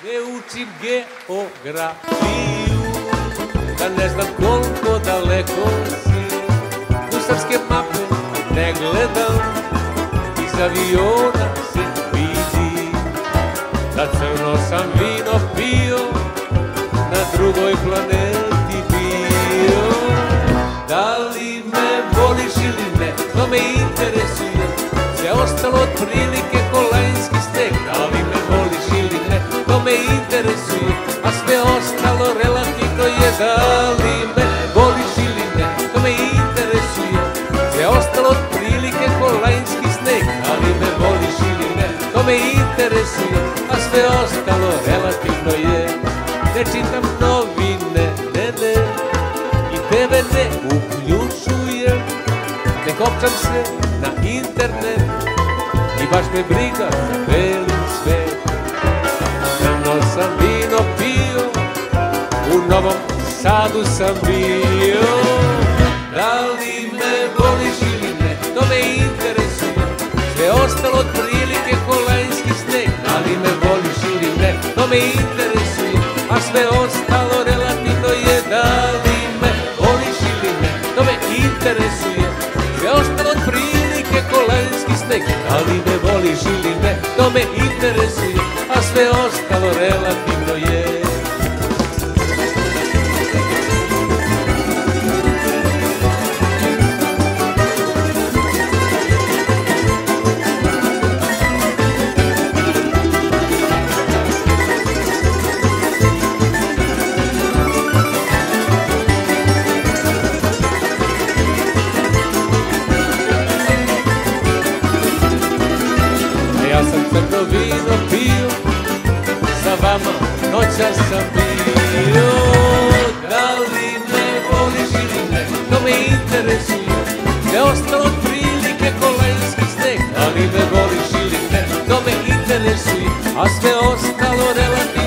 Ne učim geografiju, da ne znam koliko daleko si. U srpske mape ne gledam, iz aviona se vidi da crno sam vino pio, na drugoj planeti bio. Da li me voliš ili ne, to me interesuje, sve ostalo otprilike ko lanjski sneg. Da li me voliš ili ne, to me interesuje, a sve ostalo relativno je. Da li me voliš ili ne, to me interesuje, sve ostalo otprilike ko lanjski sneg. Da li me voliš ili ne, to me interesuje, a sve ostalo relativno je. Ne čitam novine, ne, i tebe ne uključujem, ne kopčam se na internet i baš me briga za beli svet. Crno sam vino pio, u Novom Sadu sam bio. Da li me voliš ili ne, to me interesuje, sve ostalo otprilike ko lanjski sneg. Da li me voliš ili ne, to me interesuje, a sve ostalo relativno je. Da li me voliš ili ne, to me interesuje, sve ostalo otprilike ko lanjski sneg. Da li me voliš ili ne, to me interesuje, a sve ostalo relativno je. Ja sam crno vino pio, sa vama noćas sam bio. Da li me voliš ili ne, to me interesuje, sve ostalo otprilike ko lanjski sneg. Da li me voliš ili ne, to me interesuje, a sve ostalo relativno